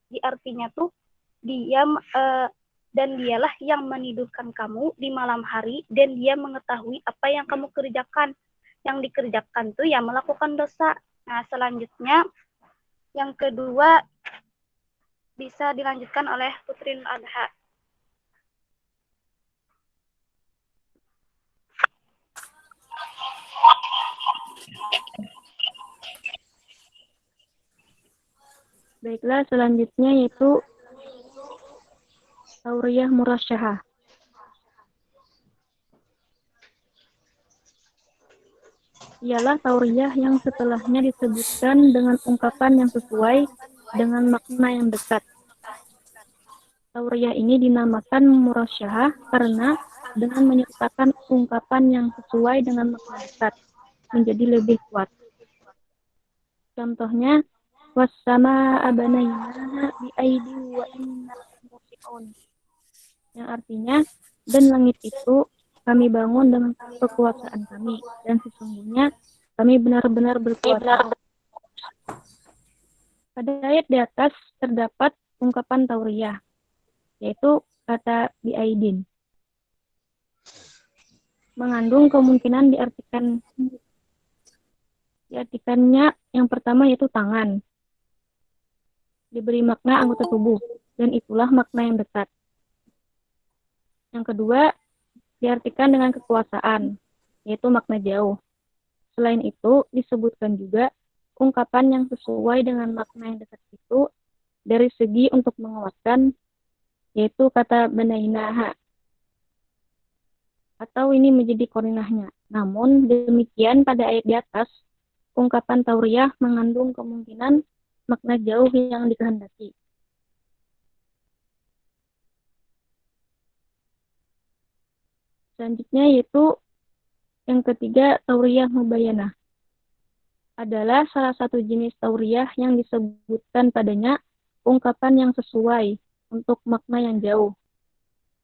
Di artinya tuh dia dan dialah yang menidurkan kamu di malam hari dan dia mengetahui apa yang kamu kerjakan. Yang dikerjakan tuh ya melakukan dosa. Nah, selanjutnya yang kedua bisa dilanjutkan oleh Putri Nur Adha. Baiklah, selanjutnya yaitu tauriyah murasyahah. Ialah tauriyah yang setelahnya disebutkan dengan ungkapan yang sesuai dengan makna yang dekat. Tauriyah ini dinamakan murasyahah karena dengan menyertakan ungkapan yang sesuai dengan makna dekat menjadi lebih kuat. Contohnya, wassama abanainaha biaidi wa inna musi'un. Yang artinya, dan langit itu kami bangun dengan kekuasaan kami, dan sesungguhnya kami benar-benar berkuasa. Pada ayat di atas terdapat ungkapan tauriyah, yaitu kata biaidin. Mengandung kemungkinan diartikannya yang pertama yaitu tangan. Diberi makna anggota tubuh, dan itulah makna yang dekat. Yang kedua, diartikan dengan kekuasaan, yaitu makna jauh. Selain itu, disebutkan juga ungkapan yang sesuai dengan makna yang dekat itu dari segi untuk menguatkan, yaitu kata benainaha. Atau ini menjadi korinahnya. Namun, demikian pada ayat di atas, ungkapan tauriyah mengandung kemungkinan makna jauh yang dikehendaki. Selanjutnya yaitu yang ketiga, tauriyah mubayanah. Adalah salah satu jenis tauriyah yang disebutkan padanya ungkapan yang sesuai untuk makna yang jauh.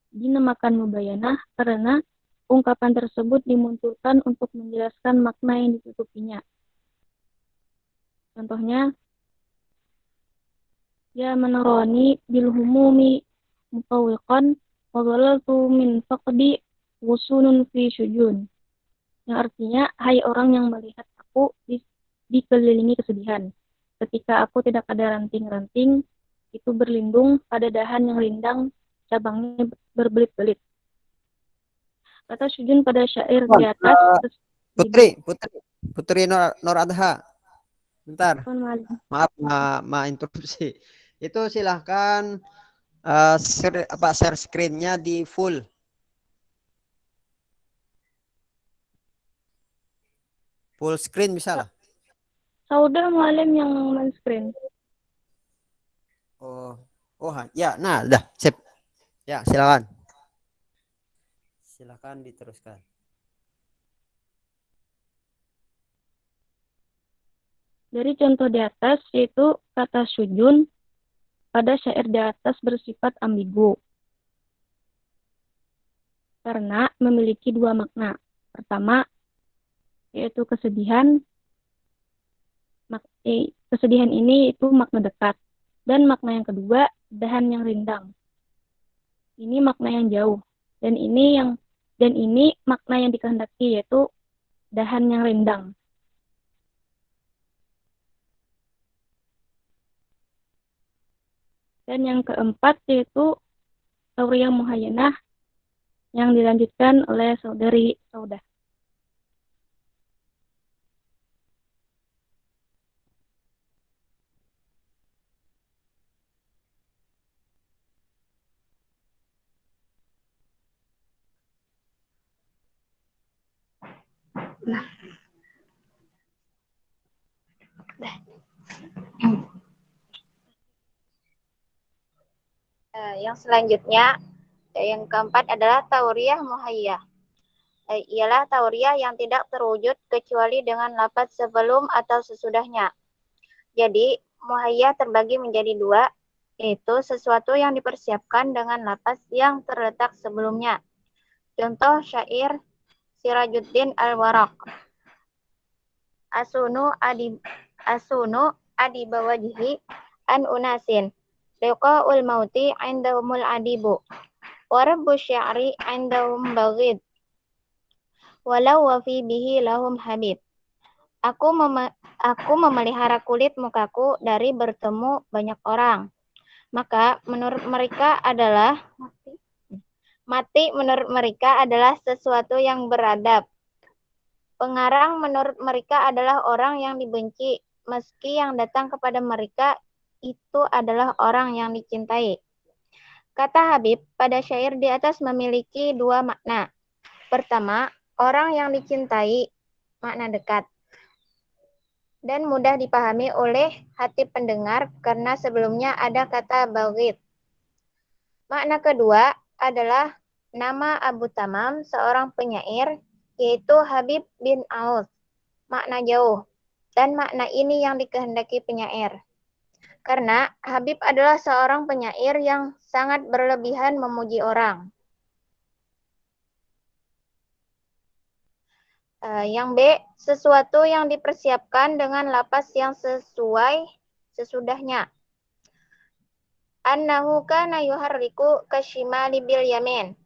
Dinamakan mubayanah karena ungkapan tersebut dimunculkan untuk menjelaskan makna yang ditutupinya. Contohnya, ya menaroni bilhumumi mutawiqan wa dhalaltu min faqdi wusunun fi syujun. Yang artinya, hai orang yang melihat aku dikelilingi kesedihan. Ketika aku tidak ada ranting-ranting, itu berlindung pada dahan yang rindang, cabangnya berbelit-belit. Kata syujun pada syair di atas. Putri Nur Adha. Bentar. Maaf, interupsi. Itu silahkan share screen-nya di full. Full screen bisa lah. Saudah Mualim yang men-screen. Oh ya, nah dah, sip. Ya, silakan. Silakan diteruskan. Dari contoh di atas, yaitu kata syujun pada syair di atas bersifat ambigu. Karena memiliki dua makna. Pertama, yaitu kesedihan. Kesedihan ini itu makna dekat. Dan makna yang kedua, dahan yang rindang. Ini makna yang jauh. Dan ini makna yang dikehendaki, yaitu dahan yang rindang. Dan yang keempat yaitu tauriyah muhayyanah yang dilanjutkan oleh saudari Saudah. Nah. Yang selanjutnya, yang keempat adalah tauriyah muhayyah. Ialah tauriyah yang tidak terwujud kecuali dengan lafaz sebelum atau sesudahnya. Jadi, muhayyah terbagi menjadi dua, yaitu sesuatu yang dipersiapkan dengan lafaz yang terletak sebelumnya. Contoh syair Sirajuddin Al-Waraq. Asunu adi bawajhi an unasin liqa'ul mauti 'indahumul adibu wa rabbu syi'ri 'indahum baghid walau wa fi bihi lahum habib. Aku memelihara kulit mukaku dari bertemu banyak orang. Maka menurut mereka adalah mati menurut mereka adalah sesuatu yang beradab. Pengarang menurut mereka adalah orang yang dibenci, meski yang datang kepada mereka itu adalah orang yang dicintai. Kata Habib pada syair di atas memiliki dua makna. Pertama, orang yang dicintai, makna dekat, dan mudah dipahami oleh hati pendengar karena sebelumnya ada kata baghid. Makna kedua adalah nama Abu Tamam, seorang penyair, yaitu Habib bin Aus, makna jauh, dan makna ini yang dikehendaki penyair. Karena Habib adalah seorang penyair yang sangat berlebihan memuji orang. Yang B, sesuatu yang dipersiapkan dengan lapas yang sesuai sesudahnya. Annahu kana yuharriku kasyimali bil yamin.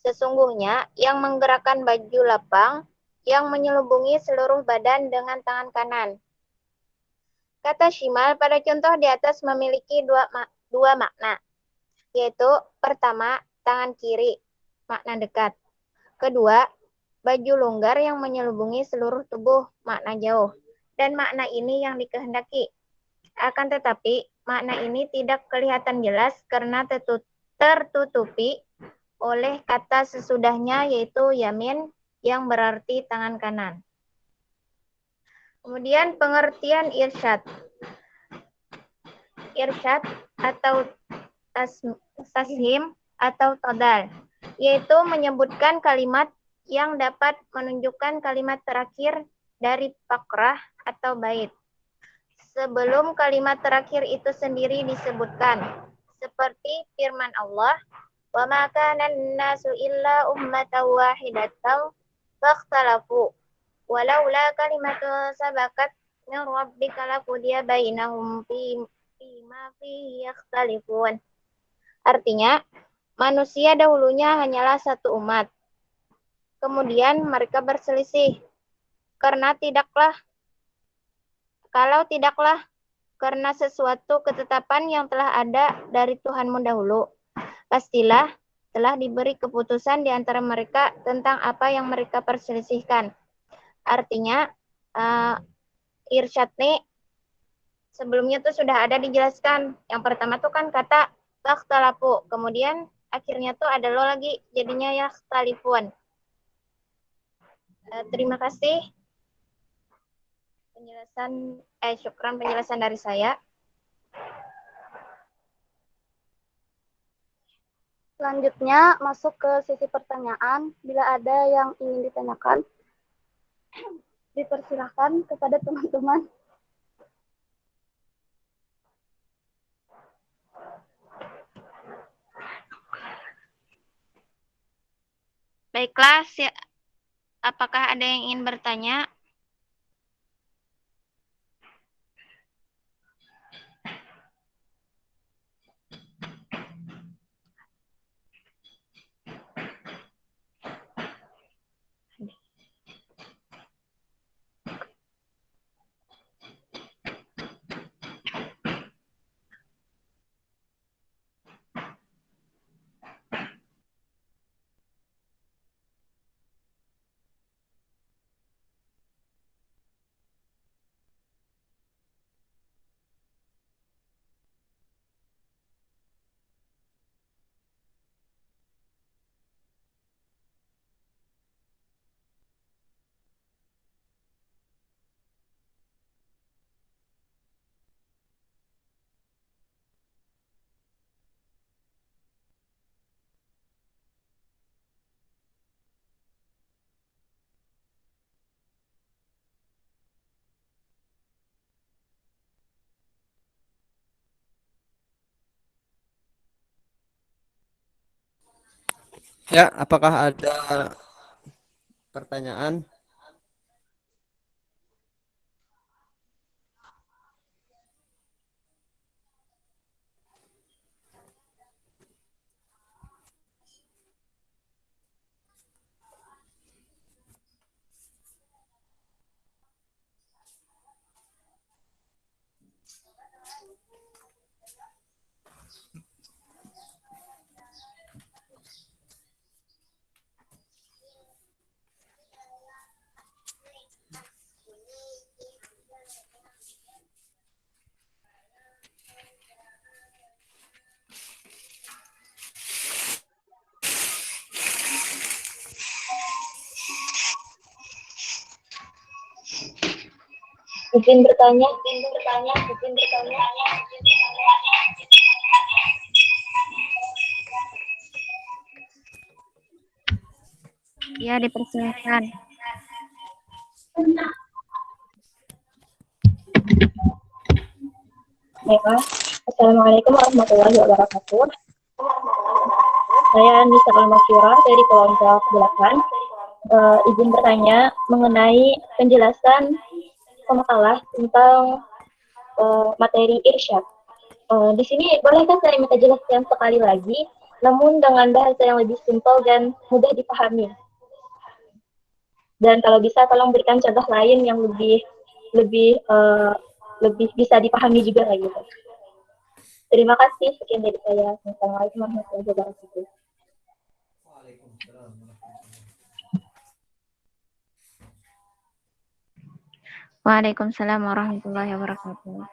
Sesungguhnya yang menggerakkan baju lapang yang menyelubungi seluruh badan dengan tangan kanan. Kata shimal pada contoh di atas memiliki dua makna, yaitu pertama, tangan kiri, makna dekat. Kedua, baju longgar yang menyelubungi seluruh tubuh, makna jauh. Dan makna ini yang dikehendaki. Akan tetapi, makna ini tidak kelihatan jelas karena tertutupi oleh kata sesudahnya yaitu yamin yang berarti tangan kanan. Kemudian pengertian irsyad. Irsyad atau tashim atau todal, yaitu menyebutkan kalimat yang dapat menunjukkan kalimat terakhir dari pakrah atau bait. Sebelum kalimat terakhir itu sendiri disebutkan, seperti firman Allah, wa ma kana an-nasu illa ummatan wahidatan fakhtalafu walaula kalimatun sabaqat min rabbika laqudiya bainahum fima fihi yakhtalifun. Artinya, manusia dahulunya hanyalah satu umat. Kemudian mereka berselisih kalau tidaklah karena sesuatu ketetapan yang telah ada dari Tuhanmu dahulu, pastilah telah diberi keputusan di antara mereka tentang apa yang mereka perselisihkan. Artinya, irsyad nih sebelumnya tuh sudah ada dijelaskan. Yang pertama tuh kan kata yakhtalafu, kemudian akhirnya tuh ada lo lagi, jadinya yakhtalifun. Terima kasih syukran penjelasan dari saya. Selanjutnya masuk ke sesi pertanyaan. Bila ada yang ingin ditanyakan, dipersilahkan kepada teman-teman. Baiklah, apakah ada yang ingin bertanya? Ya, apakah ada pertanyaan? Izin bertanya. Ya, dipersilakan. Baiklah. Assalamualaikum warahmatullahi wabarakatuh. Saya Nisa Al-Masyurah dari kelompok 8. Izin bertanya mengenai penjelasan pemakalah tentang materi irsyad. Di sini bolehkah saya minta jelaskan sekali lagi, namun dengan bahasa yang lebih simpel dan mudah dipahami. Dan kalau bisa tolong berikan contoh lain yang lebih bisa dipahami juga lagi. Terima kasih, sekian dari saya. Assalamualaikum warahmatullahi wabarakatuh. Waalaikumsalam warahmatullahi wabarakatuh.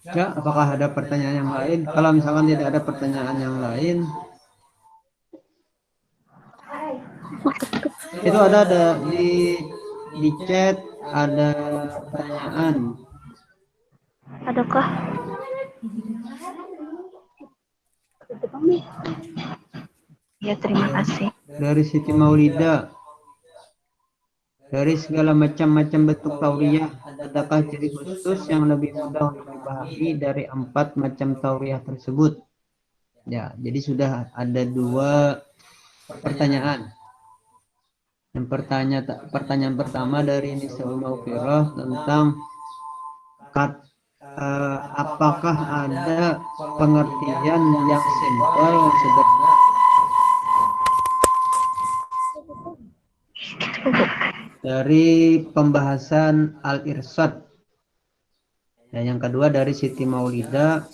Ya, apakah ada pertanyaan yang lain? Kalau misalkan tidak ada pertanyaan yang lain, itu ada di chat ada pertanyaan. Adakah? Ya, terima kasih. Dari Siti Maulida. Dari segala macam-macam bentuk tauriyah, adakah ciri khusus yang lebih mudah untuk dipahami dari 4 macam tauriyah tersebut? Ya, jadi sudah ada 2 pertanyaan. Yang pertanyaan pertama dari Nisaul Maufirah tentang apakah ada pengertian yang simpel, yang sederhana dari pembahasan Al-Irsyad. Dan yang kedua dari Siti Maulida,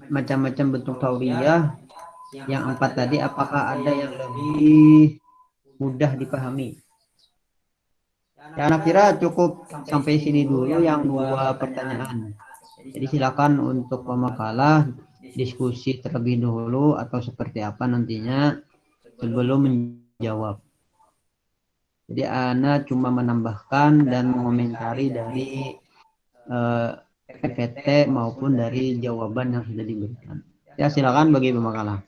macam-macam bentuk tauriyah. Yang 4 tadi, apakah ada yang lebih mudah dipahami? Ya, anak kira cukup sampai sini dulu yang 2 pertanyaan. Jadi silakan untuk pemakalah diskusi terlebih dahulu atau seperti apa nantinya sebelum menjawab. Jadi Ana cuma menambahkan dan mengomentari dari PPT maupun dari jawaban yang sudah diberikan. Ya, silakan bagi pemakalah.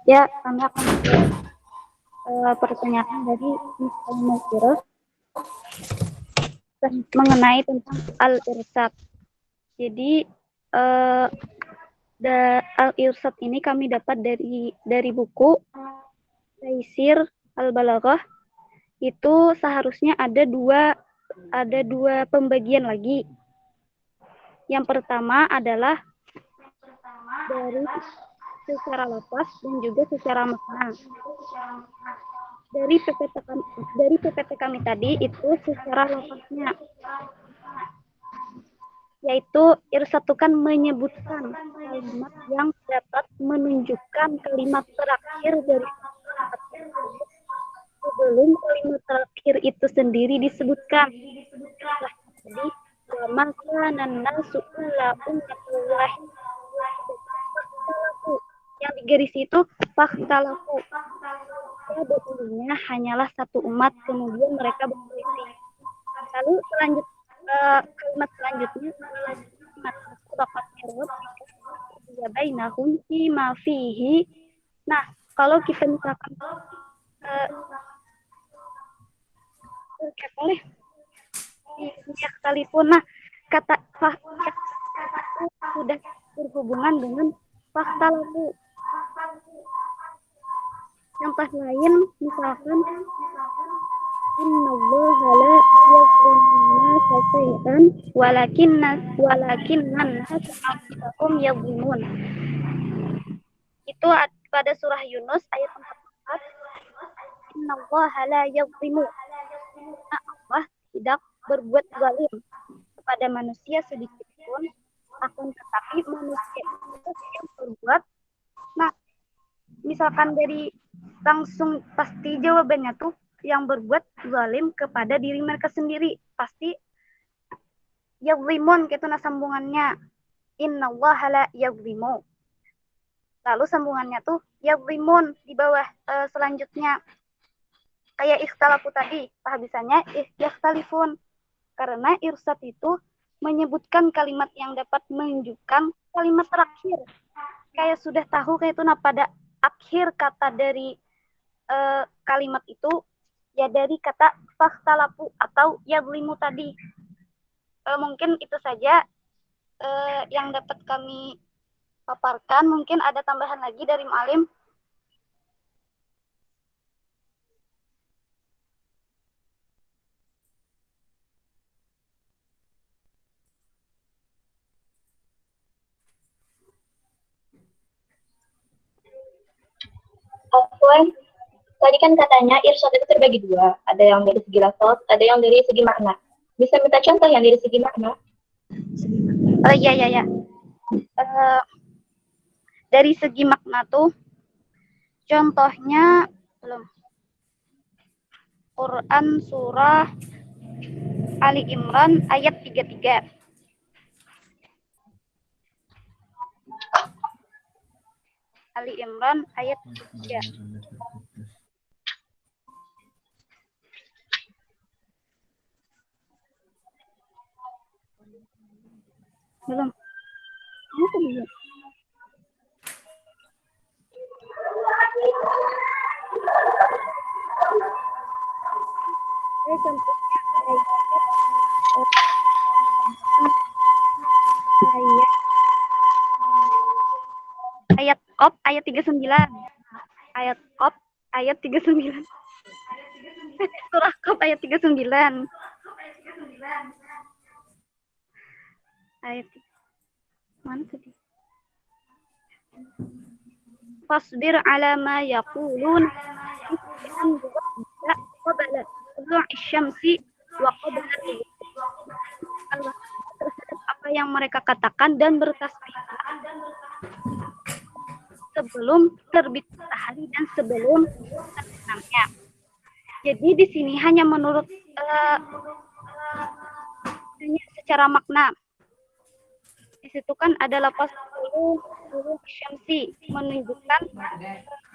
Ya, kami akan pertanyaan dari Mr. Masyurah mengenai tentang Al-Irsyad. Jadi Al-Irsyad ini kami dapat dari buku Taisir Al-Balaghah. Itu seharusnya ada dua pembagian lagi. Yang pertama adalah dari secara lafaz dan juga secara makna. Dari PPT kami tadi itu secara lafaznya, yaitu irsatukan menyebutkan kalimat yang dapat menunjukkan kalimat terakhir dari sebelum kalimat terakhir itu sendiri disebutkan. Jadi, wa maka nasu illa ummatun wahid. Yang digaris itu fahtalafu. Dahulunya hanyalah satu umat, kemudian mereka berselisih. Lalu kalimat selanjutnya dapat erot ya bainahum fi ma fihi. Nah, kalau kita misalkan boleh sekalipun, nah kata sudah berhubungan dengan fakta lalu. Contoh lain misalkan innallaha la yadhlimu syai'an walakinnan nas'alhum yadhlimun. Itu pada surah Yunus ayat 44. Innallaha la yadhlimu. Allah tidak berbuat zalim kepada manusia sedikit pun, akan tetapi manusia itu yang berbuat. Nah, misalkan dari langsung pasti jawabannya tuh yang berbuat zalim kepada diri mereka sendiri, pasti yadhlimun gitu nah sambungannya. Innallaha la yadhlimu. Lalu sambungannya tuh yadhlimun di bawah selanjutnya. Kayak ikhtalafu tadi, habisanya yakhtalifun. Karena irsat itu menyebutkan kalimat yang dapat menunjukkan kalimat terakhir. Kayak sudah tahu kayak itu nah pada akhir kata dari kalimat itu ya dari kata fakhtalafu atau yadhlimu tadi. Mungkin itu saja yang dapat kami paparkan. Mungkin ada tambahan lagi dari Mu'alim. Afwan, tadi kan katanya irsyad itu terbagi dua, ada yang dari segi lafaz, ada yang dari segi makna. Bisa minta contoh yang dari segi makna? Iya. Dari segi makna tuh, contohnya belum. Quran surah Ali Imran ayat 33. Ali Imran ayat 33. Belum. Ini tuh belum. Ayat Qaf ayat 39. Ayat Qaf ayat 39. Surah Qaf ayat 39. Ayat mana tadi? Fasbir ala ma yaqulun qabla tulu'i syamsi wa qabla Allah terhadap apa yang mereka katakan dan bertasbih sebelum terbit matahari dan sebelum terbenamnya. Jadi di sini hanya menurut secara makna. Di situ kan ada lafaz syamsi menunjukkan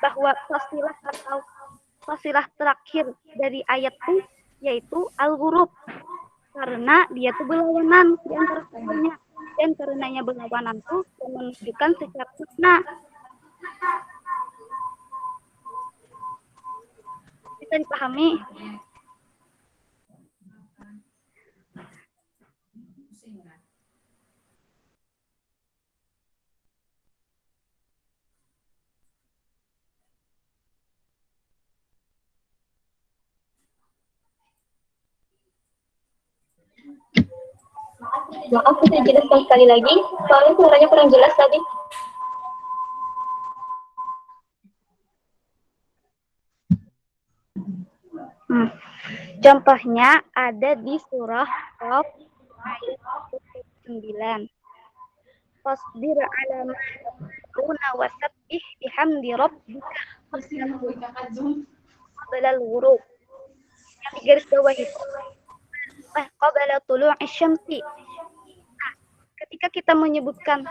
bahwa fasilah terakhir dari ayat itu yaitu al-ghurub, karena dia tuh berlawanan di antara keduanya, dan karenanya berlawanan tuh menunjukkan secara makna. Bisa dipahami? Maaf, bisa jelaskan sekali lagi, soalnya suaranya kurang jelas tadi. Contohnya ada di surah Qaf ayat 9. Fasbir ala ma yaquluna wasabbih bihamdi rabbika qabla al-ghurub. Yang di garis bawah itu qabla tulu'i syamsi. Nah, ketika kita menyebutkan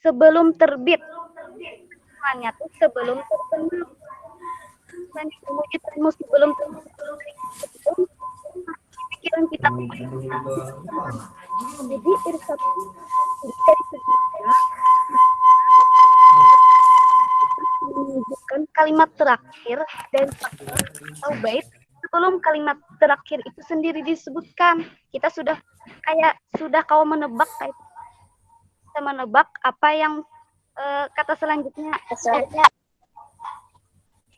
sebelum terbit, maknanya tuh sebelum terbenam. Mewujudkanmu sebelum terbit. Pikiran kita. Jadi irsad dari segitu menunjukkan kalimat terakhir dan atau bait sebelum kalimat terakhir itu sendiri disebutkan. Kita sudah kau menebak, kayak kita menebak apa yang kata selanjutnya.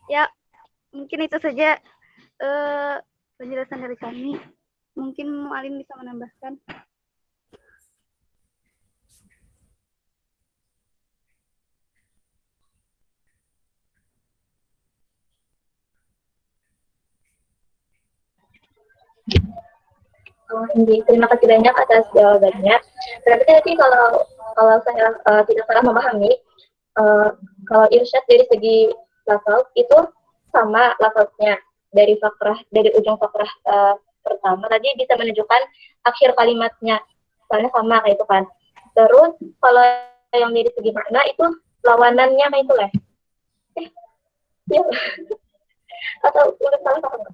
Ya, mungkin itu saja penjelasan dari kami. Mungkin Mu'alim bisa menambahkan. Terima kasih banyak atas jawabannya. Berarti nanti kalau saya tidak salah memahami, kalau irsyad dari segi lafaz itu sama lafaznya dari ujung fakrah pertama tadi bisa menunjukkan akhir kalimatnya, soalnya sama kayak itu kan. Terus kalau yang dari segi makna itu lawanannya kayak itu lah. Ya. Atau udah salah apa?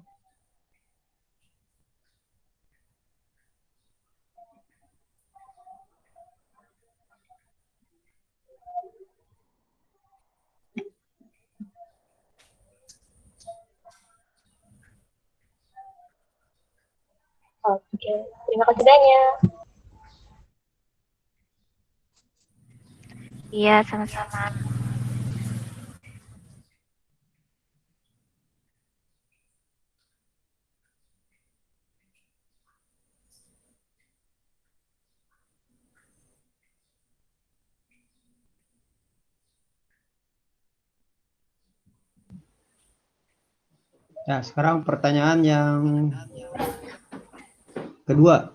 Oke, terima kasih banyak. Iya, sama-sama. Ya, sekarang pertanyaan yang kedua.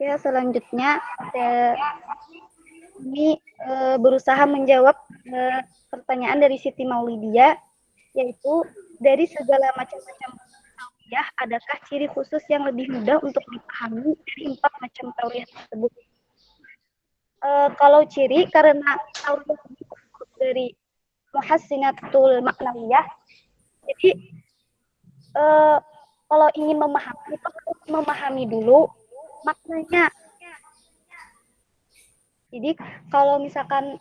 Ya, selanjutnya kami berusaha menjawab pertanyaan dari Siti Maulidia, yaitu dari segala macam-macam tauriyah, adakah ciri khusus yang lebih mudah untuk dipahami dari 4 macam tauriyah tersebut? Kalau ciri, karena tauriyah dari muhassinatul maknawiyah, jadi kalau ingin memahami, itu harus memahami dulu maknanya. Jadi kalau misalkan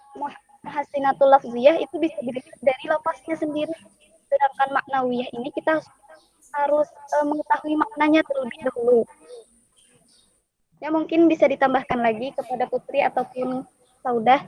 muhassinatul lafziyah itu bisa dilihat dari lafaznya sendiri. Sedangkan maknawiyah ini kita harus mengetahui maknanya terlebih dahulu. Ya, mungkin bisa ditambahkan lagi kepada Putri ataupun Saudah.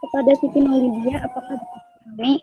Kepada Siti Maulidia, apakah dipahami?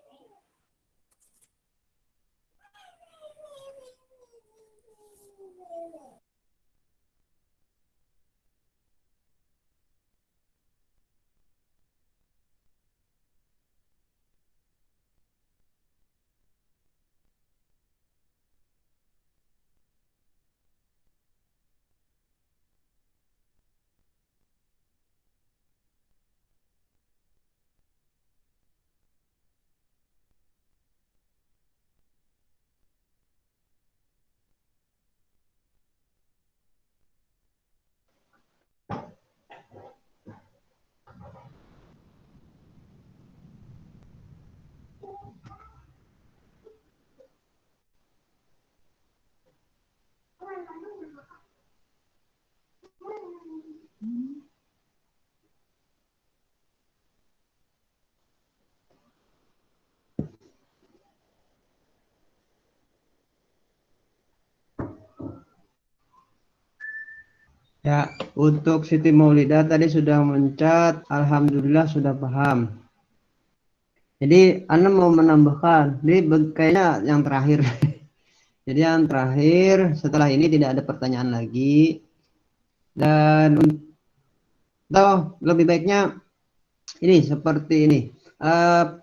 Ya, untuk Siti Maulida tadi sudah mencat, alhamdulillah sudah paham. Jadi Anda mau menambahkan, ini kayaknya yang terakhir. Jadi yang terakhir, setelah ini tidak ada pertanyaan lagi. Dan lebih baiknya ini seperti ini.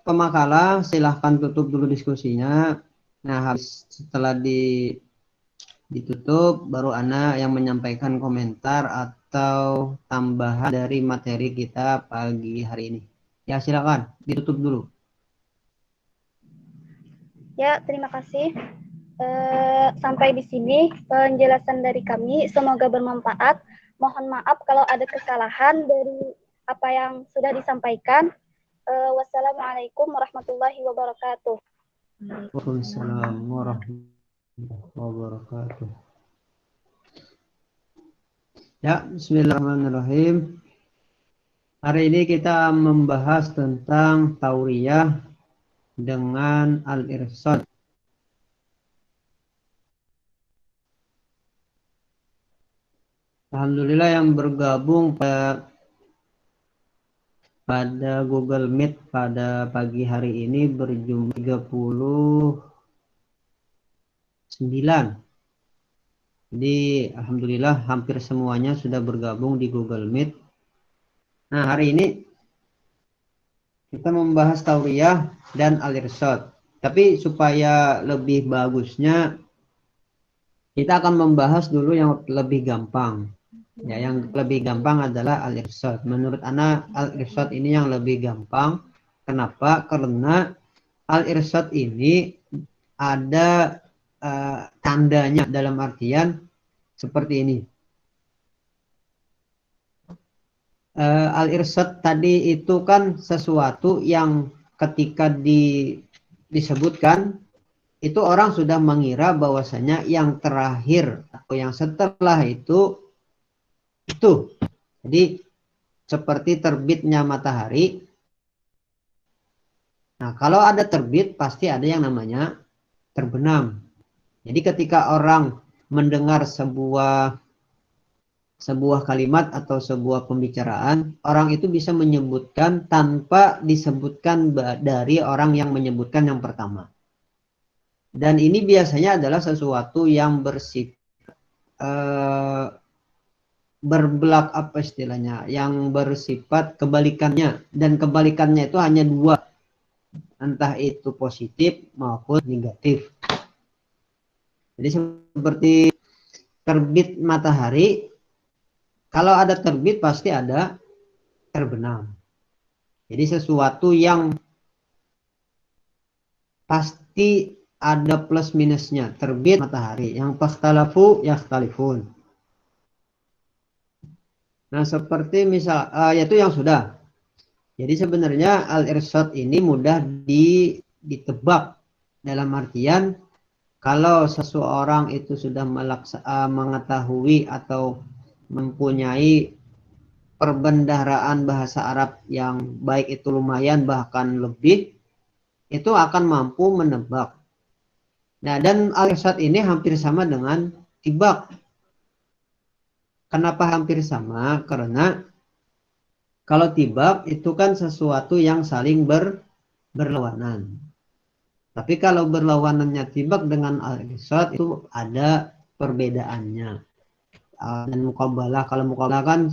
Pemakalah silahkan tutup dulu diskusinya. Nah, habis setelah ditutup, baru Ana yang menyampaikan komentar atau tambahan dari materi kita pagi hari ini. Ya, silakan ditutup dulu. Ya, terima kasih. Sampai di sini penjelasan dari kami. Semoga bermanfaat. Mohon maaf kalau ada kesalahan dari apa yang sudah disampaikan. Wassalamualaikum warahmatullahi wabarakatuh. Waalaikumsalam warahmatullahi wabarakatuh. Ya, bismillahirrahmanirrahim. Hari ini kita membahas tentang tauriyah dengan al-irsyad. Alhamdulillah yang bergabung pada Google Meet pada pagi hari ini berjumlah 39. Jadi alhamdulillah hampir semuanya sudah bergabung di Google Meet. Nah, hari ini kita membahas tauriyah dan al-irsyad. Tapi supaya lebih bagusnya kita akan membahas dulu yang lebih gampang. Ya, yang lebih gampang adalah al-irsyad. Menurut Ana al-irsyad ini yang lebih gampang. Kenapa? Karena al-irsyad ini ada tandanya dalam artian seperti ini. Al-irsyad tadi itu kan sesuatu yang ketika disebutkan itu orang sudah mengira bahwasanya yang terakhir atau yang setelah itu. Jadi seperti terbitnya matahari. Nah, kalau ada terbit pasti ada yang namanya terbenam. Jadi ketika orang mendengar sebuah kalimat atau sebuah pembicaraan, orang itu bisa menyebutkan tanpa disebutkan dari orang yang menyebutkan yang pertama. Dan ini biasanya adalah sesuatu yang bersifat berbelak apa istilahnya, yang bersifat kebalikannya, dan kebalikannya itu hanya dua, entah itu positif maupun negatif. Jadi seperti terbit matahari, kalau ada terbit pasti ada terbenam. Jadi sesuatu yang pasti ada plus minusnya. Terbit matahari, yang fakhtalafu yakhtalifun. Nah, seperti misal yaitu yang sudah. Jadi sebenarnya al-irsyad ini mudah ditebak, dalam artian kalau seseorang itu sudah mengetahui atau mempunyai perbendaharaan bahasa Arab yang baik itu lumayan bahkan lebih, itu akan mampu menebak. Nah, dan al-irsyad ini hampir sama dengan tibak. Kenapa hampir sama? Karena kalau tibak itu kan sesuatu yang saling berlawanan. Tapi kalau berlawanannya tibak dengan al-irsyad itu ada perbedaannya. Dan muqabalah, kalau muqabalah kan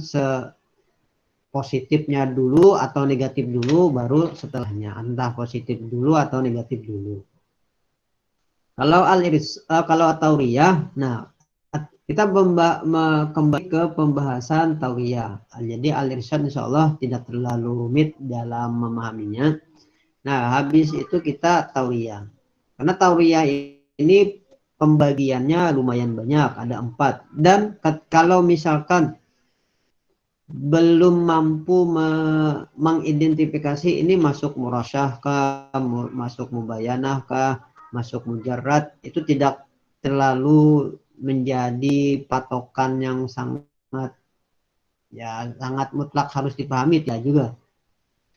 positifnya dulu atau negatif dulu baru setelahnya, entah positif dulu atau negatif dulu. Kalau tauriyah, nah kita kembali ke pembahasan tauriyah. Jadi al-irsyad insyaallah tidak terlalu rumit dalam memahaminya. Nah, habis itu kita tauriyah. Karena tauriyah ini pembagiannya lumayan banyak, ada 4. Dan kalau misalkan belum mampu mengidentifikasi ini masuk murasyah kah, masuk mubayanah kah, masuk mujarrad, itu tidak terlalu menjadi patokan yang sangat mutlak harus dipahami tidak juga.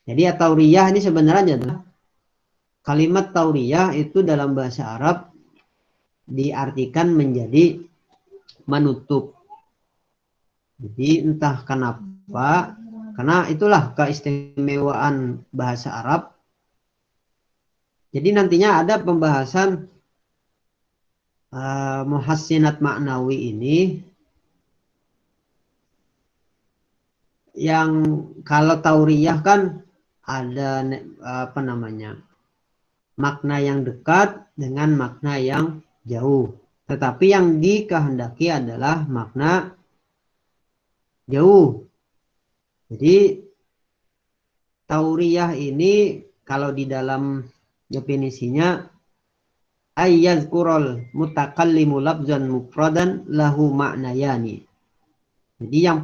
Jadi tauriyah ini sebenarnya adalah kalimat tauriyah itu dalam bahasa Arab diartikan menjadi menutup. Jadi entah kenapa, karena itulah keistimewaan bahasa Arab. Jadi nantinya ada pembahasan muhassinat maknawi ini yang kalau tauriyah kan ada apa namanya, makna yang dekat dengan makna yang jauh. Tetapi yang dikehendaki adalah makna jauh. Jadi tauriyah ini kalau di dalam definisinya ayyazkurul mutakallimu labzan mufradan lahu ma'nayani. Jadi yang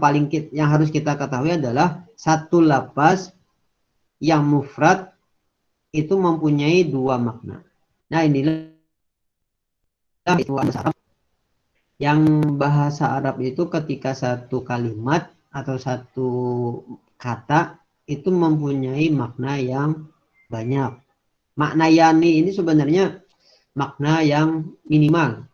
harus kita ketahui adalah satu lafaz yang mufrad itu mempunyai dua makna. Nah, inilah itu bahasa Arab. Yang bahasa Arab itu ketika satu kalimat atau satu kata itu mempunyai makna yang banyak. Makna yani ini sebenarnya makna yang minimal.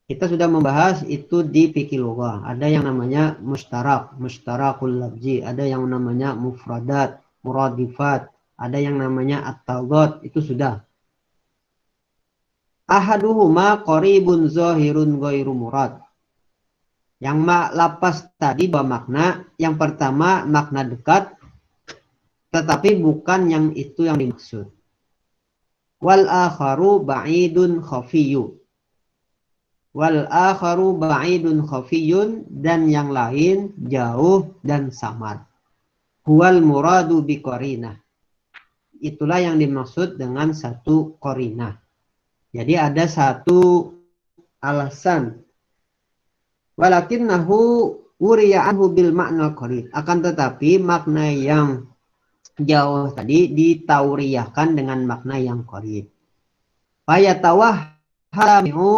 Kita sudah membahas itu di fikih lughah. Ada yang namanya mustarakul lafzi, ada yang namanya mufradat, muradifat, ada yang namanya at-tadad, itu sudah. Ahaduhuma qaribun zahirun ghairu murad. Yang lapas tadi dua makna. Yang pertama makna dekat, tetapi bukan yang itu yang dimaksud. Wal akharu ba'idun khafiyyu. Wal akharu ba'idun khafiyun, dan yang lain jauh dan samar. Huwal muradu bi qarinah. Itulah yang dimaksud dengan satu qarinah. Jadi ada satu alasan. Walakinnahu wuriya anhu bil makna qarib. Akan tetapi makna yang jauh tadi ditauriyahkan dengan makna yang qarib. Fayatawahhami'u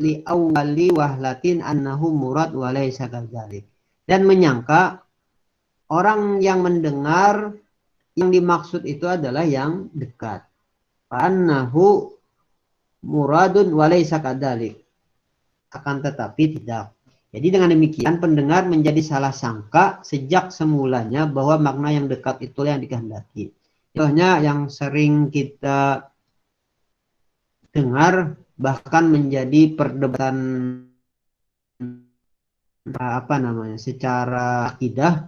li awwali wahlatin annahu murad wa laysa kadzalik. Dan menyangka orang yang mendengar yang dimaksud itu adalah yang dekat. Fa annahu muradun wa laysa kadzalik. Akan tetapi tidak. Jadi dengan demikian pendengar menjadi salah sangka sejak semulanya bahwa makna yang dekat itulah yang dikehendaki. Contohnya yang sering kita dengar bahkan menjadi perdebatan apa namanya secara akidah,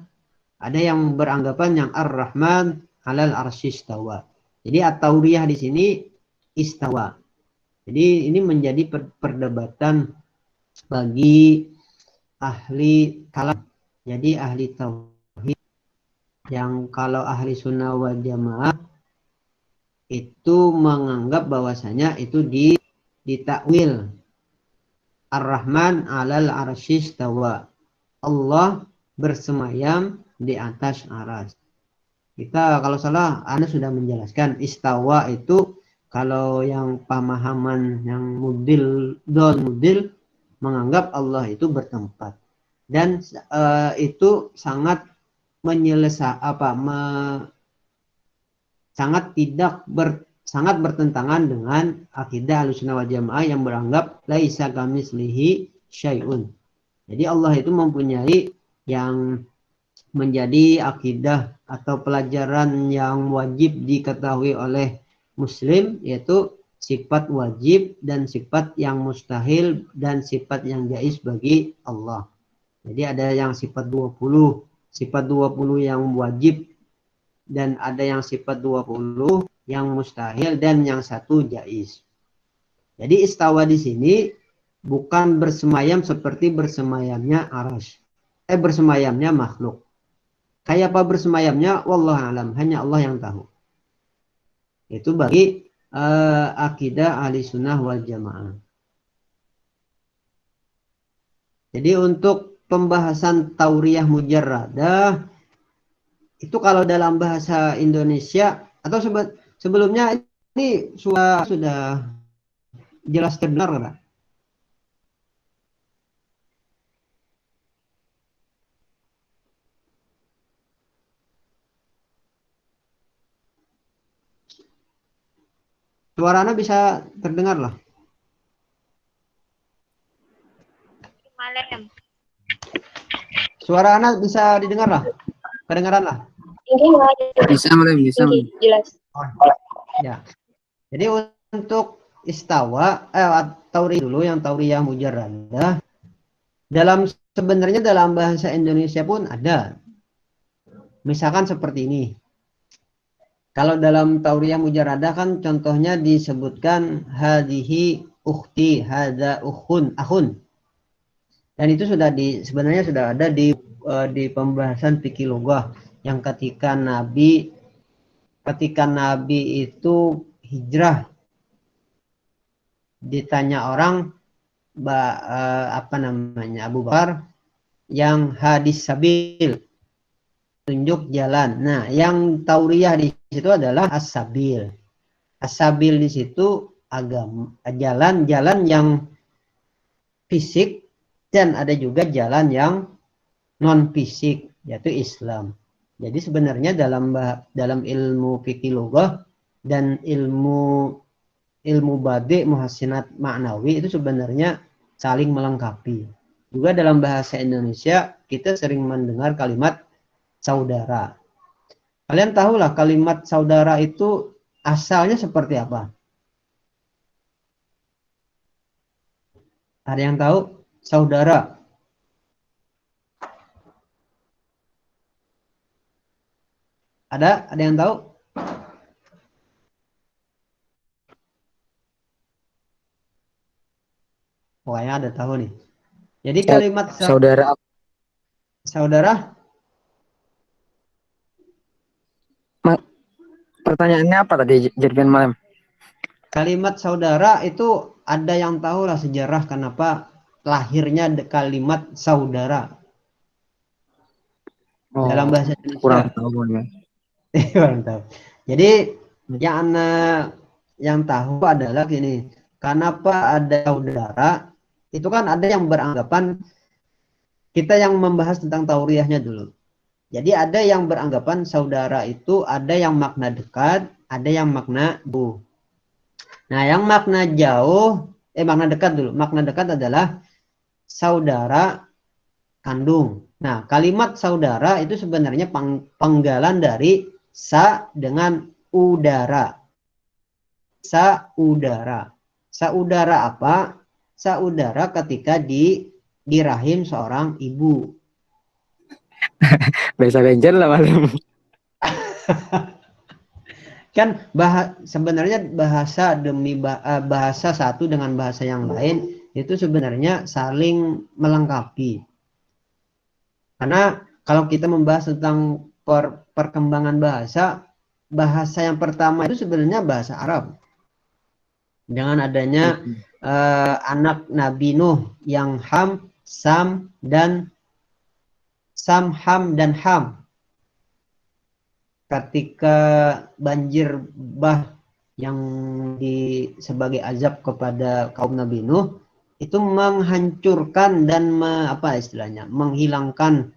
ada yang beranggapan yang Ar-Rahman 'alal arsy istawa. Jadi at-tauriyah di sini istawa. Jadi ini menjadi perdebatan bagi ahli kalam. Jadi ahli tauhid yang kalau ahli sunnah wal jamaah itu menganggap bahwasanya itu ditakwil. Ar-Rahman 'alal arsy istawa. Allah bersemayam di atas aras. Kita kalau salah Anda sudah menjelaskan istawa itu kalau yang pemahaman yang mudil menganggap Allah itu bertempat. Dan itu sangat sangat bertentangan dengan akidah Ahlussunnah wal Jamaah yang beranggap laisa kamitslihi syai'un. Jadi Allah itu mempunyai yang menjadi akidah atau pelajaran yang wajib diketahui oleh muslim, yaitu sifat wajib dan sifat yang mustahil dan sifat yang jaiz bagi Allah. Jadi ada yang sifat 20 yang wajib, dan ada yang sifat 20 yang mustahil, dan yang satu jaiz. Jadi istawa di sini bukan bersemayam seperti bersemayamnya arasy, bersemayamnya makhluk. Kayak apa bersemayamnya? Wallahu alam, hanya Allah yang tahu. Itu bagi akidah ahli sunnah wal jamaah. Jadi untuk pembahasan tauriyah mujarradah itu kalau dalam bahasa Indonesia atau sebelumnya ini sudah jelas terdengar kan? Suaranya bisa terdengar lah. Malam. Suara anak bisa didengar lah, kedengaran lah. Bisa Malam, bisa Malam. Jelas. Ya. Jadi untuk istawa tauri dulu, yang tauriyah mujarradah. Sebenarnya dalam bahasa Indonesia pun ada. Misalkan seperti ini. Kalau dalam tauriyah mujarradah kan contohnya disebutkan hadihi ukhti, hada akhun. Dan itu sebenarnya sudah ada di pembahasan fikih lughah yang ketika Nabi itu hijrah, ditanya orang Abu Bakar yang hadis sabil, tunjuk jalan. Nah, yang tauriyah di situ adalah as-sabil. As-sabil di situ jalan yang fisik, dan ada juga jalan yang non fisik, yaitu Islam. Jadi sebenarnya dalam ilmu fikih lughah dan ilmu badi' muhassinat ma'nawi itu sebenarnya saling melengkapi. Juga dalam bahasa Indonesia kita sering mendengar kalimat saudara. Kalian tahulah kalimat saudara itu asalnya seperti apa? Ada yang tahu? Saudara. Ada yang tahu? Pokoknya ada tahu nih. Jadi kalimat Saudara. Pertanyaannya apa tadi, Jadikan Malam? Kalimat saudara itu ada yang tahu lah sejarah kenapa lahirnya kalimat saudara. Dalam bahasa Indonesia. Kurang tahu ya. Kurang tahu. Jadi yang tahu adalah gini, kenapa ada saudara? Itu kan ada yang beranggapan, kita yang membahas tentang tauriyahnya dulu. Jadi ada yang beranggapan saudara itu ada yang makna dekat, ada yang makna jauh. Nah, yang makna jauh, makna dekat dulu. Makna dekat adalah saudara kandung. Nah, kalimat saudara itu sebenarnya penggalan dari sa dengan udara. Saudara. Saudara apa? Saudara ketika di rahim seorang ibu. Bahasa Benjer lah Malam. Kan sebenarnya bahasa demi bahasa satu dengan bahasa yang lain itu sebenarnya saling melengkapi. Karena kalau kita membahas tentang perkembangan bahasa yang pertama itu sebenarnya bahasa Arab. Dengan adanya anak Nabi Nuh yang Ham, Sam, Ham dan Ham. Ketika banjir bah yang sebagai azab kepada kaum Nabi Nuh itu menghancurkan dan menghilangkan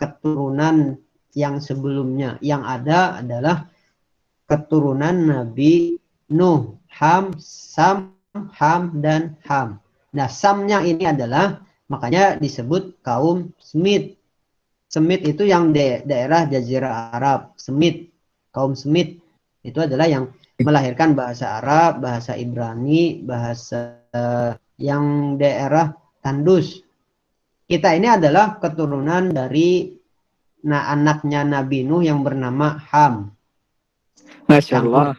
keturunan yang sebelumnya. Yang ada adalah keturunan Nabi Nuh, Ham, Sam, Ham dan Ham. Nah, Samnya ini adalah makanya disebut kaum Semit. Semit itu yang daerah Jazirah Arab. Semit, kaum Semit itu adalah yang melahirkan bahasa Arab, bahasa Ibrani, bahasa yang daerah Tandus. Kita ini adalah keturunan dari anaknya Nabi Nuh yang bernama Ham. Masya Allah.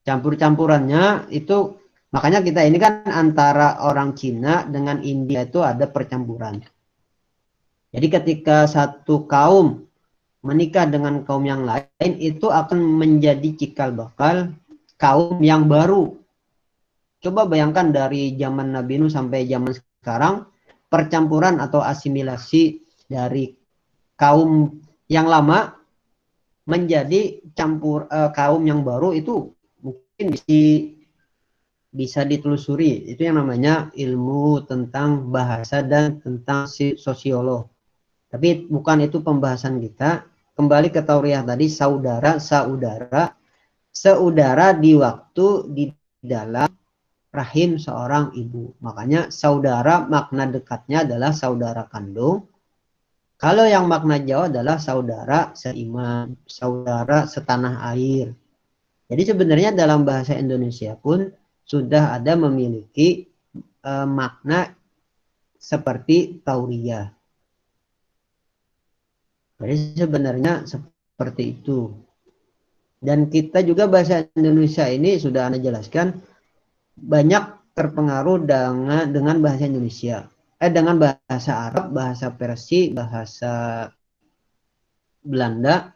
Campur-campurannya itu, makanya kita ini kan antara orang Cina dengan India itu ada percampuran. Jadi ketika satu kaum menikah dengan kaum yang lain, itu akan menjadi cikal bakal kaum yang baru. Coba bayangkan dari zaman Nabi Nuh sampai zaman sekarang, percampuran atau asimilasi dari kaum yang lama menjadi kaum yang baru itu mungkin bisa ditelusuri. Itu yang namanya ilmu tentang bahasa dan tentang sosiolog. Tapi bukan itu pembahasan kita. Kembali ke tauriyah tadi, saudara di waktu di dalam rahim seorang ibu. Makanya saudara makna dekatnya adalah saudara kandung. Kalau yang makna jauh adalah saudara seiman, saudara setanah air. Jadi sebenarnya dalam bahasa Indonesia pun sudah ada memiliki makna seperti tauriyah. Jadi sebenarnya seperti itu. Dan kita juga bahasa Indonesia ini sudah Anda jelaskan banyak terpengaruh dengan bahasa Indonesia. Dengan bahasa Arab, bahasa Persia, bahasa Belanda,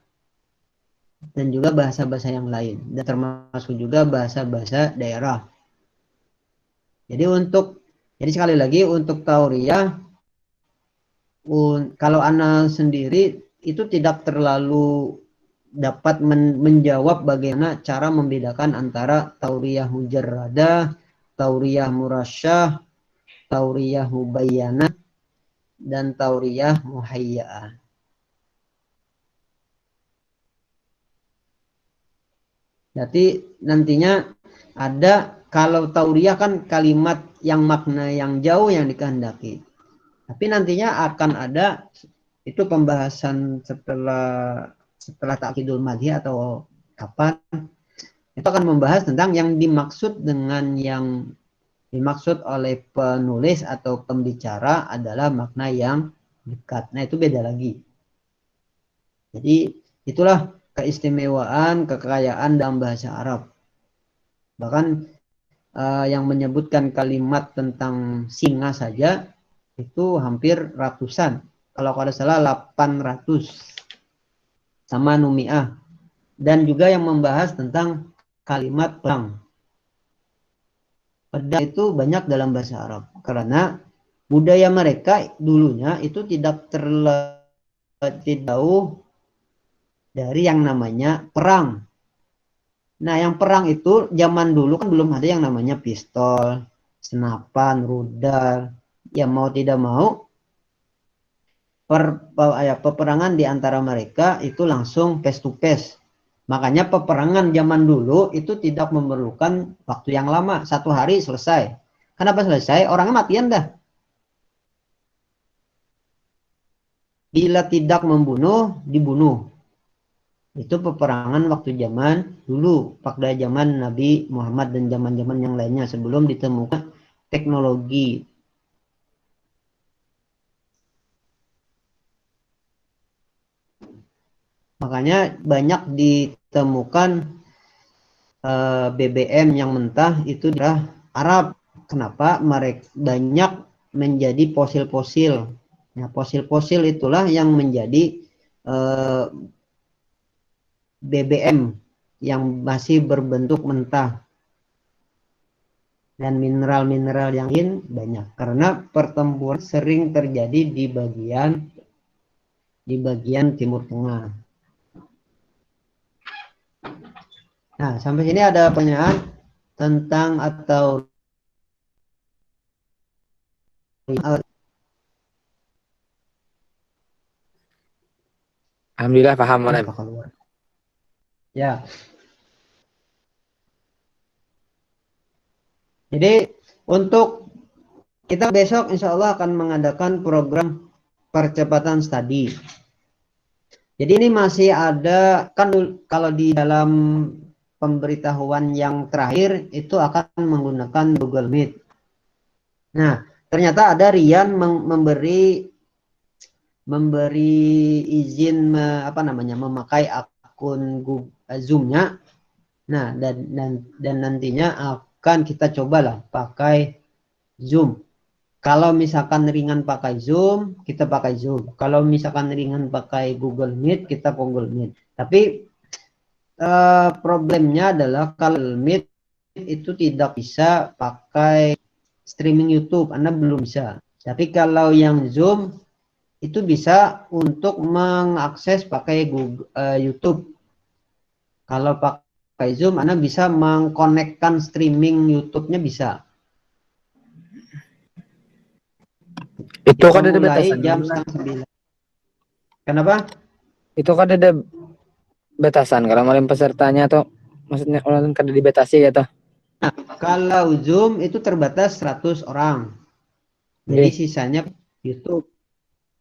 dan juga bahasa-bahasa yang lain. Dan termasuk juga bahasa-bahasa daerah. Jadi sekali lagi untuk tauriyah, kalau Ana sendiri itu tidak terlalu dapat menjawab bagaimana cara membedakan antara tauriyah mujarradah, tauriyah murasyah, tauriyah mubayyanah, dan tauriyah muhayya'ah. Jadi nantinya ada, kalau tauriyah kan kalimat yang makna yang jauh yang dikehendaki. Tapi nantinya akan ada itu pembahasan setelah ta'kidul madhi atau kapan, itu akan membahas tentang yang dimaksud dengan yang dimaksud oleh penulis atau pembicara adalah makna yang dekat. Nah itu beda lagi. Jadi itulah keistimewaan, kekayaan dalam bahasa Arab. Bahkan yang menyebutkan kalimat tentang singa saja itu hampir ratusan. Kalau ada salah 800 sama numiah. Dan juga yang membahas tentang kalimat perang. Pedang itu banyak dalam bahasa Arab. Karena budaya mereka dulunya itu tidak jauh dari yang namanya perang. Nah yang perang itu zaman dulu kan belum ada yang namanya pistol, senapan, rudal. Ya mau tidak mau peperangan di antara mereka itu langsung face to face. Makanya peperangan zaman dulu itu tidak memerlukan waktu yang lama, 1 hari selesai. Kenapa selesai? Orangnya matian dah. Bila tidak membunuh, dibunuh. Itu peperangan waktu zaman dulu, pada zaman Nabi Muhammad dan zaman-zaman yang lainnya sebelum ditemukan teknologi. Makanya banyak ditemukan BBM yang mentah itu adalah Arab. Kenapa? Mereka banyak menjadi fosil-fosil. Nah, fosil-fosil itulah yang menjadi BBM yang masih berbentuk mentah. Dan mineral-mineral yang lain banyak. Karena pertempuran sering terjadi di bagian Timur Tengah. Nah, sampai sini ada pertanyaan tentang atau Alhamdulillah paham Malam. Ya. Jadi untuk kita besok insya Allah akan mengadakan program percepatan studi. Jadi ini masih ada, kan kalau di dalam pemberitahuan yang terakhir itu akan menggunakan Google Meet. Nah, ternyata ada Rian memberi izin memakai akun Zoom-nya. Nah, dan nantinya akan kita cobalah pakai Zoom. Kalau misalkan ringan pakai Zoom, kita pakai Zoom. Kalau misalkan ringan pakai Google Meet, kita Google Meet. Tapi problemnya adalah kalau Meet itu tidak bisa pakai streaming YouTube, Anda belum bisa. Tapi kalau yang Zoom itu bisa untuk mengakses pakai Google, YouTube. Kalau pakai Zoom, Anda bisa mengkonekkan streaming YouTube-nya bisa. Itu kan ada mulai batasan. Jam 8:30. Kenapa? Itu kan ada batasan kalau malam pesertanya atau maksudnya orang kan dibatasi gitu. Nah, kalau Zoom itu terbatas 100 orang. Jadi Nggih. sisanya YouTube.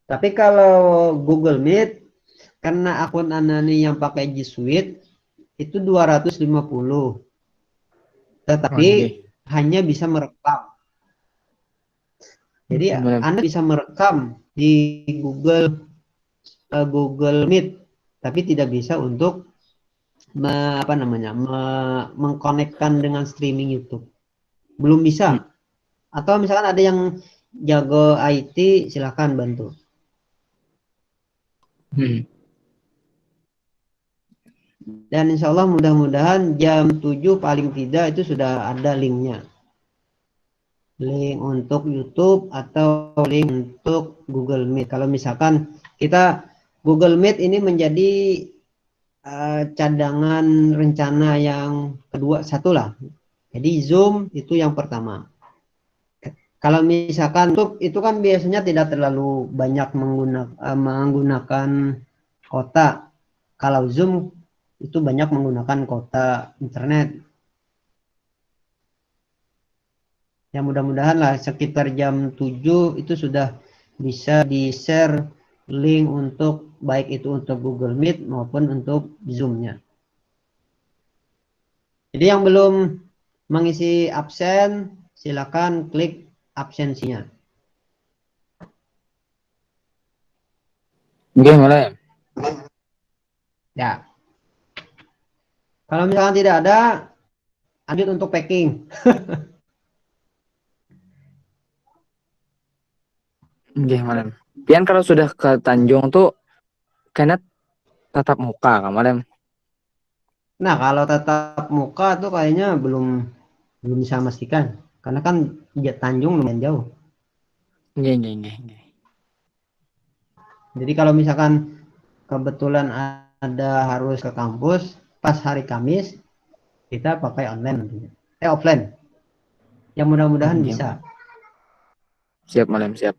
Tapi kalau Google Meet, karena akun Anani yang pakai G Suite, itu 250. Oh, Tetapi nggih. hanya bisa merekam. Jadi Malem. Anda bisa merekam di Google Meet, tapi tidak bisa untuk mengkonekkan dengan streaming YouTube. Belum bisa. Atau misalkan ada yang jago IT, silakan bantu. Hmm. Dan insya Allah mudah-mudahan jam 7 paling tidak itu sudah ada linknya. Link untuk YouTube atau link untuk Google Meet. Kalau misalkan kita Google Meet ini menjadi cadangan rencana yang kedua, satu lah. Jadi Zoom itu yang pertama. Kalau misalkan YouTube itu kan biasanya tidak terlalu banyak menggunakan kota. Kalau Zoom itu banyak menggunakan kota internet. Ya mudah-mudahan lah sekitar jam 7 itu sudah bisa di-share link untuk baik itu untuk Google Meet maupun untuk Zoom-nya. Jadi yang belum mengisi absen, silakan klik absensinya. Nggih, Malem. Ya, kalau misalkan tidak ada, lanjut untuk packing. Nggih, Malem. Pian kalau sudah ke Tanjung tuh kayaknya tatap muka, Kak Malem. Nah, kalau tatap muka tuh kayaknya belum bisa memastikan, karena kan Tanjung lumayan jauh. Nggih, nggih, nggih, nggih. Jadi kalau misalkan kebetulan ada harus ke kampus pas hari Kamis, kita pakai online nantinya. Offline. Yang mudah-mudahan Nggih. bisa. Siap, Malem, siap.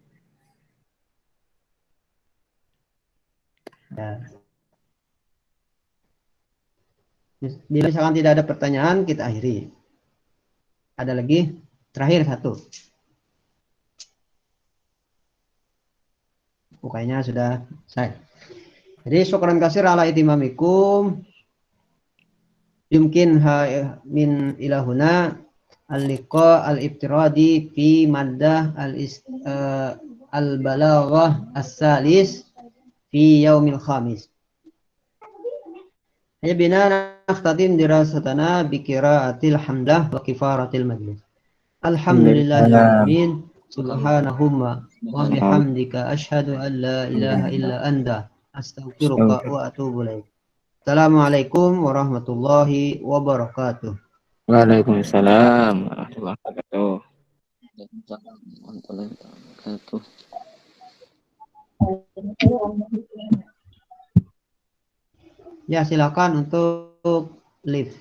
Ya. Bila misalkan tidak ada pertanyaan, kita akhiri. Ada lagi? Terakhir satu. Pokoknya sudah selesai. Jadi syukran kasir ala itimamikum. Yumkin min ilahuna al-liqa al-ibtiradi fi maddah al-balaghah as-salis fi yaumil khamis. Ya bina nakhtatim dirasatana bi qiraatil hamdah wa kifaratil majlis. Alhamdulillahil alamin. Subhanahumma wa bihamdika asyhadu an la ilaha illa anta astaghfiruka wa atubu ilaik. Assalamualaikum warahmatullahi wabarakatuh. Waalaikumsalam warahmatullahi wabarakatuh. Ya, silakan untuk live.